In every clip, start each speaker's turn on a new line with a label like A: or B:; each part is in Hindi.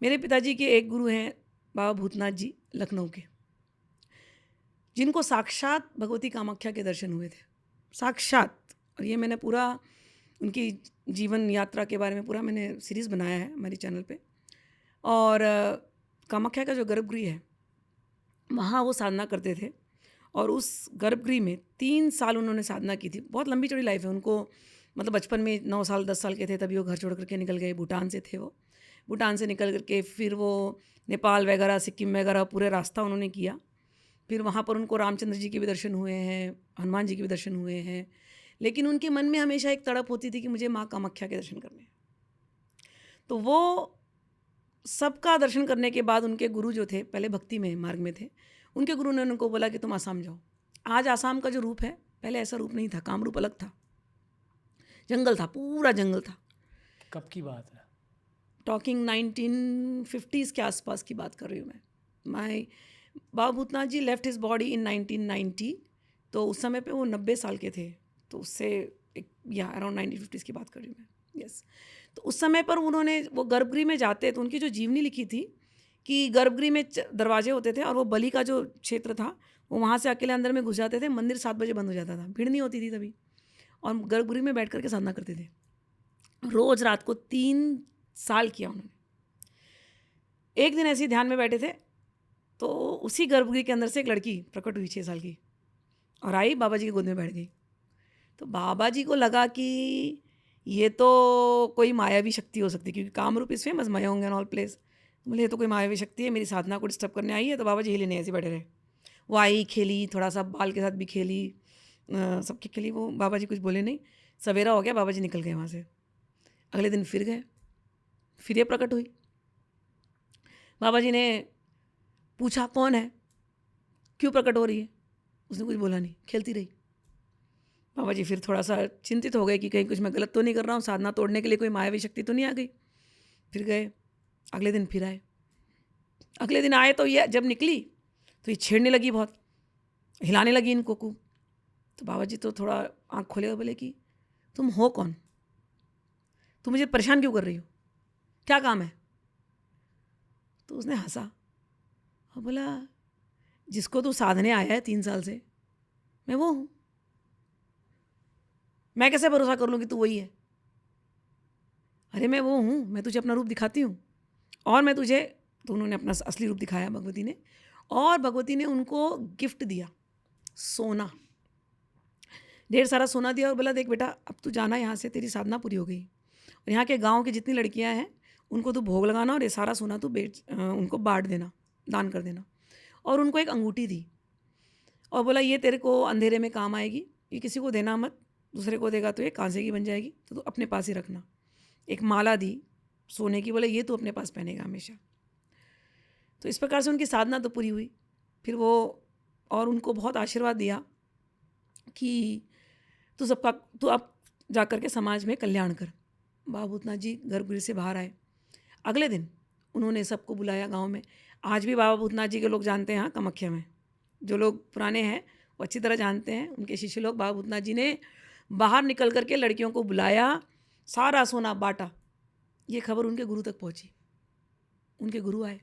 A: मेरे पिताजी के एक गुरु हैं बाबा भूतनाथ जी लखनऊ के, जिनको साक्षात भगवती कामाख्या के दर्शन हुए थे, साक्षात। और ये मैंने पूरा उनकी जीवन यात्रा के बारे में पूरा मैंने सीरीज़ बनाया है हमारे चैनल पे। और कामाख्या का जो गर्भगृह है वहाँ वो साधना करते थे, और उस गर्भगृह में 3 साल उन्होंने साधना की थी। बहुत लंबी चौड़ी लाइफ है उनको, मतलब बचपन में 9 साल 10 साल के थे तभी वो घर छोड़ करके निकल गए। भूटान से थे वो, भूटान से निकल करके फिर वो नेपाल वगैरह सिक्किम वगैरह पूरे रास्ता उन्होंने किया। फिर वहाँ पर उनको रामचंद्र जी के भी दर्शन हुए हैं, हनुमान जी के भी दर्शन हुए हैं। लेकिन उनके मन में हमेशा एक तड़प होती थी कि मुझे माँ कामाख्या के दर्शन करने हैं। तो वो सबका दर्शन करने के बाद उनके गुरु जो थे, पहले भक्ति में मार्ग में थे, उनके गुरु ने उनको बोला कि तुम आसाम जाओ। आज आसाम का जो रूप है, पहले ऐसा रूप नहीं था, कामरूप अलग था, जंगल था, पूरा जंगल था।
B: कब की बात है?
A: टॉकिंग 1950s के आसपास की बात कर रही हूँ मैं। माई बाबा भूतनाथ जी लेफ्ट हिज बॉडी इन 1990, तो उस समय पे वो 90 साल के थे। तो उससे एक अराउंड 1950s की बात कर रही हूँ मैं। यस। तो उस समय पर उन्होंने वो गर्भगृह में जाते, तो उनकी जो जीवनी लिखी थी कि गर्भगृह में दरवाजे होते थे और वो बलि का जो क्षेत्र था वो वहाँ से अकेले अंदर में घुस जाते थे। मंदिर 7 बजे बंद हो जाता था, भीड़ नहीं होती थी तभी, और गर्भगृह में बैठ करके साधना करते थे रोज़ रात को। 3 साल किया उन्होंने। एक दिन ऐसे ही ध्यान में बैठे थे तो उसी गर्भगृह के अंदर से एक लड़की प्रकट हुई 6 साल की, और आई बाबा जी की गोद में बैठ गई। तो बाबा जी को लगा कि ये तो कोई मायावी शक्ति हो सकती है, क्योंकि Kamrup is famous, Mayong and all place. बोले ये तो कोई मायावी शक्ति है, मेरी साधना को डिस्टर्ब करने आई है। तो बाबा जी हिले नहीं, ऐसे बैठे रहे। वो आई, खेली, थोड़ा सा बाल के साथ भी खेली, सबकी खेली। वो बाबा जी कुछ बोले नहीं। सवेरा हो गया, बाबा जी निकल गए वहाँ से। अगले दिन फिर गए, फिर ये प्रकट हुई। बाबा जी ने पूछा कौन है, क्यों प्रकट हो रही है? उसने कुछ बोला नहीं, खेलती रही। बाबा जी फिर थोड़ा सा चिंतित हो गए कि कहीं कुछ मैं गलत तो नहीं कर रहा हूँ, साधना तोड़ने के लिए कोई मायावी शक्ति तो नहीं आ गई। फिर गए, अगले दिन फिर आए। अगले दिन आए तो ये जब निकली तो ये छेड़ने लगी, बहुत हिलाने लगी इनको को। तो बाबा जी तो थोड़ा आँख खोले और बोले कि तुम हो कौन, तुम मुझे परेशान क्यों कर रही हो, क्या काम है? तो उसने हंसा और बोला जिसको तू साधने आया है 3 साल से, मैं वो हूँ। मैं कैसे भरोसा कर लूँ कि तू वही है? अरे मैं वो हूँ, मैं तुझे अपना रूप दिखाती हूँ, और मैं तुझे। तो उन्होंने अपना असली रूप दिखाया भगवती ने, और भगवती ने उनको गिफ्ट दिया, सोना, ढेर सारा सोना दिया, और बोला देख बेटा अब तू जाना यहाँ से, तेरी साधना पूरी हो गई। और यहाँ के गांव की जितनी लड़कियाँ हैं उनको तू भोग लगाना, और ये सारा सोना तू उनको बांट देना, दान कर देना। और उनको एक अंगूठी दी और बोला ये तेरे को अंधेरे में काम आएगी, ये किसी को देना मत, दूसरे को देगा तो ये कांसे की बन जाएगी, तो तू अपने पास ही रखना। एक माला दी सोने की, बोले ये तू अपने पास पहनेगा हमेशा। तो इस प्रकार से उनकी साधना तो पूरी हुई। फिर वो, और उनको बहुत आशीर्वाद दिया कि तू अब जा कर के समाज में कल्याण कर। बाबा भूतनाथ जी गर्भगृह से बाहर आए। अगले दिन उन्होंने सबको बुलाया गांव में। आज भी बाबा भूतनाथ जी के लोग जानते हैं, हाँ, कामाख्या में जो लोग पुराने हैं वो अच्छी तरह जानते हैं। उनके शिष्य लोग, बाबा भूतनाथ जी ने बाहर निकल करके लड़कियों को बुलाया, सारा सोना बांटा। ये खबर उनके गुरु तक पहुंची। उनके गुरु आए,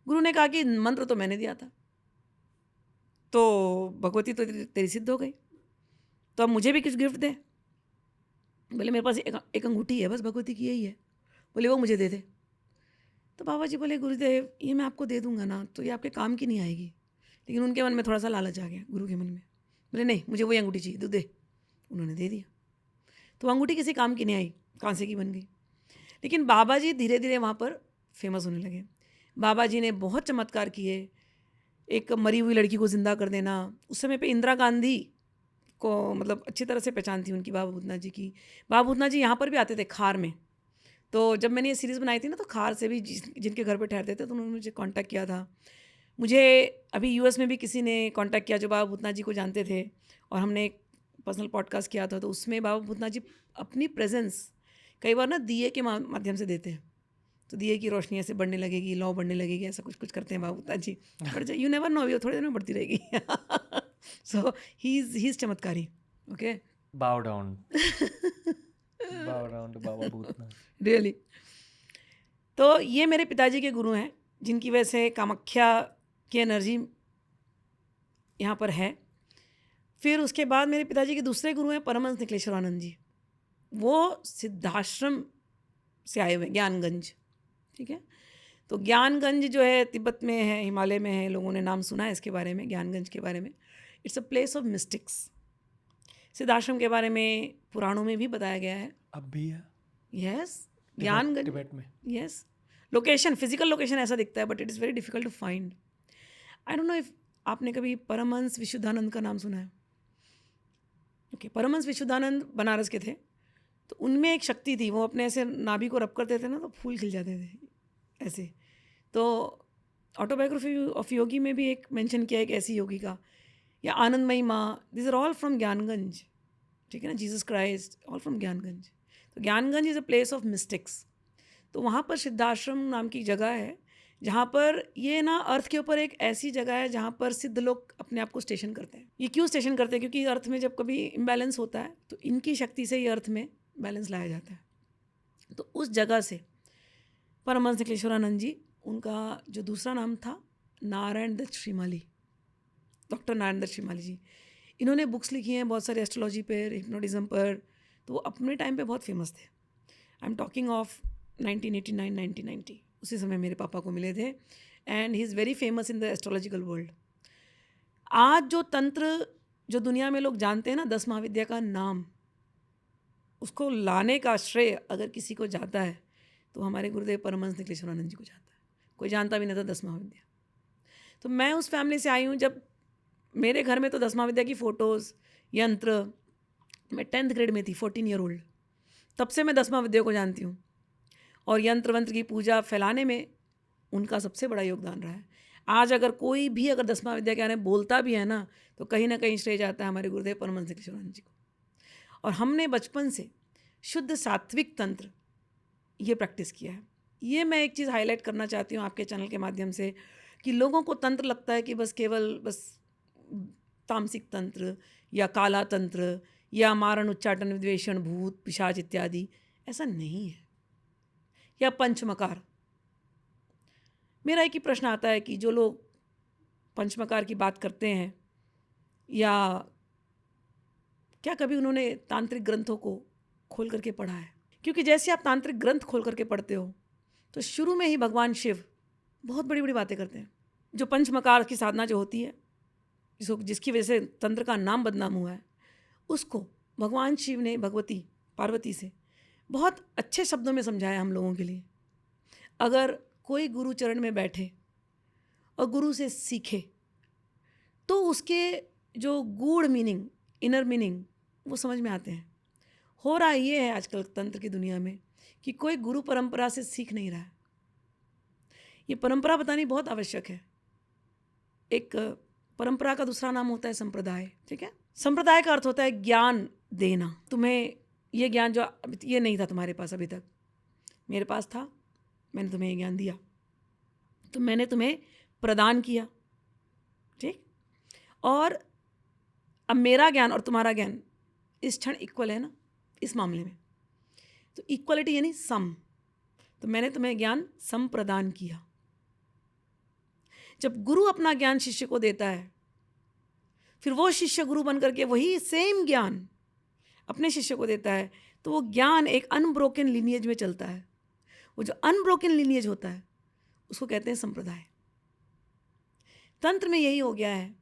A: गुरु ने कहा कि मंत्र तो मैंने दिया था, तो भगवती तो तेरी सिद्ध हो गई, तो अब मुझे भी कुछ गिफ्ट दे। बोले मेरे पास एक अंगूठी है बस, भगवती की यही है। बोले वो मुझे दे दे। तो बाबा जी बोले गुरुदेव ये मैं आपको दे दूंगा ना तो ये आपके काम की नहीं आएगी। लेकिन उनके मन में थोड़ा सा लालच आ गया, गुरु के मन में। बोले नहीं, मुझे वही अंगूठी चाहिए, तू दे। उन्होंने दे दिया। तो अंगूठी किसी काम की नहीं आई, कांसे की बन गई। लेकिन बाबा जी धीरे धीरे वहाँ पर फेमस होने लगे। बाबा जी ने बहुत चमत्कार किए। एक मरी हुई लड़की को ज़िंदा कर देना। उस समय पे इंदिरा गांधी को मतलब अच्छी तरह से पहचान थी उनकी, बाबा भूतनाथ जी की। बाबा भूतनाथ जी यहाँ पर भी आते थे, खार में। तो जब मैंने ये सीरीज़ बनाई थी ना, तो खार से भी जिनके घर पे ठहरते थे तो उन्होंने मुझे कांटेक्ट किया था। मुझे अभी यूएस में भी किसी ने कांटेक्ट किया जो बाबा भूतनाथ जी को जानते थे, और हमने एक पर्सनल पॉडकास्ट किया था। तो उसमें बाबा भूतनाथ जी अपनी प्रेजेंस कई बार ना दिए के माध्यम से देते हैं। तो दिए की रोशनी ऐसे बढ़ने लगेगी, लौ बढ़ने लगेगी, ऐसा कुछ कुछ करते हैं बाबा भूतनाथ जी। बट यू नेवर नो, अभी थोड़े दिन में बढ़ती रहेगी। सो ही इज़ चमत्कारी। Okay.
B: Bow down. Bow down to Baba Bhutnath.
A: Really. तो ये मेरे पिताजी के गुरु हैं, जिनकी वजह से कामाख्या की एनर्जी यहाँ पर है। फिर उसके बाद मेरे पिताजी के दूसरे गुरु हैं परमहंस निकलेश्वरानंद जी। वो सिद्धाश्रम से आए हुए हैं, ज्ञानगंज। ठीक है, तो ज्ञानगंज जो है तिब्बत में है, हिमालय में है, लोगों ने नाम सुना है इसके बारे में, ज्ञानगंज के बारे में। It's a place of mystics. Siddhashram के बारे में पुराणों में भी बताया गया है।
B: अब भी है
A: यस, ज्ञानगंज,
B: तिब्बत में।
A: यस। लोकेशन, फिजिकल लोकेशन ऐसा दिखता है, but it is very difficult to find. I don't know if आपने कभी परमहंस विशुद्धानंद का नाम सुना है? ओके, परमहंस विशुद्धानंद बनारस के थे। तो उनमें एक शक्ति थी, वो अपने ऐसे नाभि को रब करते थे ना, तो फूल खिल जाते थे ऐसे। तो ऑटोबायोग्राफी ऑफ योगी में भी एक मेंशन किया है एक ऐसी योगी का, या Anandamayi Ma, this are all from Gyanganj. ठीक है ना, Jesus Christ, all from Gyanganj. तो Gyanganj is a place of mystics. तो वहाँ पर सिद्धाश्रम नाम की जगह है, जहाँ पर ये ना अर्थ के ऊपर एक ऐसी जगह है जहाँ पर सिद्ध लोग अपने आप को स्टेशन करते हैं। ये क्यों स्टेशन करते हैं? क्योंकि अर्थ में जब कभी इम्बैलेंस होता है तो इनकी शक्ति से ही अर्थ में बैलेंस लाया जाता है। तो उस जगह से परमहंस निकलेश्वरानंद जी, उनका जो दूसरा नाम था नारायण दत्त श्रीमाली, डॉक्टर नारायण दत्त श्रीमाली जी, इन्होंने बुक्स लिखी हैं बहुत सारे एस्ट्रोलॉजी पर, हिप्नोटिज्म पर। तो वो अपने टाइम पे बहुत फेमस थे। आई एम टॉकिंग ऑफ 1989-1990, उसी समय मेरे पापा को मिले थे, and he is very famous in the astrological world. आज जो तंत्र जो दुनिया में लोग जानते हैं ना, 10 महाविद्या का नाम, उसको लाने का श्रेय अगर किसी को जाता है तो हमारे गुरुदेव परमहंस निकलेश्वरानंद जी को जाता है। कोई जानता भी नहीं था 10 महाविद्या। तो मैं उस फैमिली से आई हूँ, जब मेरे घर में तो 10 महाविद्या की फ़ोटोज़, यंत्र, मैं 10th ग्रेड में थी, 14 ईयर ओल्ड, तब से मैं 10 महाविद्या को जानती हूँ। और यंत्र वंत्र की पूजा फैलाने में उनका सबसे बड़ा योगदान रहा है। आज अगर कोई भी अगर 10 महाविद्या के बारे में बोलता भी है ना, तो कहीं ना कहीं श्रेय जाता है हमारे गुरुदेव परमहंस निकलेश्वरानंद जी को। और हमने बचपन से शुद्ध सात्विक तंत्र ये प्रैक्टिस किया है। ये मैं एक चीज़ हाईलाइट करना चाहती हूँ आपके चैनल के माध्यम से, कि लोगों को तंत्र लगता है कि बस केवल बस तामसिक तंत्र या काला तंत्र या मारण उच्चाटन विद्वेषण भूत पिशाच इत्यादि, ऐसा नहीं है। या पंचमकार। मेरा एक ही प्रश्न आता है कि जो लोग पंचमकार की बात करते हैं, या क्या कभी उन्होंने तांत्रिक ग्रंथों को खोल करके पढ़ा है? क्योंकि जैसे आप तांत्रिक ग्रंथ खोल करके पढ़ते हो तो शुरू में ही भगवान शिव बहुत बड़ी बड़ी बातें करते हैं। जो पंचमकार की साधना जो होती है, जिसकी वजह से तंत्र का नाम बदनाम हुआ है, उसको भगवान शिव ने भगवती पार्वती से बहुत अच्छे शब्दों में समझाया हम लोगों के लिए। अगर कोई गुरु चरण में बैठे और गुरु से सीखे तो उसके जो गूढ़ मीनिंग, इनर मीनिंग, वो समझ में आते हैं। हो रहा ये है आजकल तंत्र की दुनिया में कि कोई गुरु परंपरा से सीख नहीं रहा है। ये परंपरा बतानी बहुत आवश्यक है। एक परंपरा का दूसरा नाम होता है संप्रदाय। ठीक है, संप्रदाय का अर्थ होता है ज्ञान देना। तुम्हें ये ज्ञान जो ये नहीं था तुम्हारे पास अभी तक, मेरे पास था, मैंने तुम्हें ये ज्ञान दिया, तो मैंने तुम्हें प्रदान किया। ठीक, और अब मेरा ज्ञान और तुम्हारा ज्ञान इस क्षण इक्वल है ना, इस मामले में तो इक्वलिटी यानी सम। तो मैंने तुम्हें ज्ञान सम प्रदान किया। जब गुरु अपना ज्ञान शिष्य को देता है, फिर वो शिष्य गुरु बन करके वही सेम ज्ञान अपने शिष्य को देता है, तो वो ज्ञान एक अनब्रोकन लिनिएज में चलता है। वो जो अनब्रोकन लिनिएज होता है उसको कहते हैं संप्रदाय। तंत्र में यही हो गया है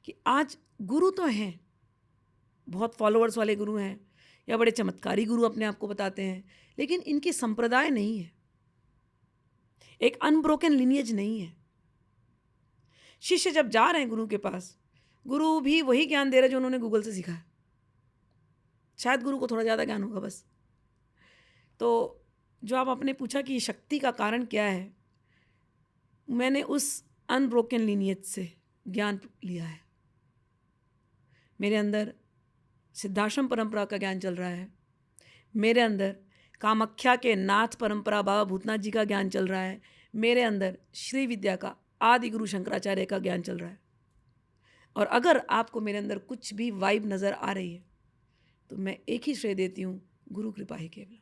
A: कि आज गुरु तो हैं, बहुत फॉलोअर्स वाले गुरु हैं, या बड़े चमत्कारी गुरु अपने आप को बताते हैं, लेकिन इनकी संप्रदाय नहीं है, एक अनब्रोकन लिनिएज नहीं है। शिष्य जब जा रहे हैं गुरु के पास, गुरु भी वही ज्ञान दे रहे जो उन्होंने गूगल से सीखा है। शायद गुरु को थोड़ा ज़्यादा ज्ञान होगा बस। तो जो आप आपने पूछा कि शक्ति का कारण क्या है, मैंने उस अनब्रोकन लिनिएज से ज्ञान लिया है। मेरे अंदर सिद्धाश्रम परंपरा का ज्ञान चल रहा है, मेरे अंदर कामाख्या के नाथ परंपरा बाबा भूतनाथ जी का ज्ञान चल रहा है, मेरे अंदर श्री विद्या का आदि गुरु शंकराचार्य का ज्ञान चल रहा है। और अगर आपको मेरे अंदर कुछ भी वाइब नज़र आ रही है तो मैं एक ही श्रेय देती हूँ, गुरु कृपा ही केवल।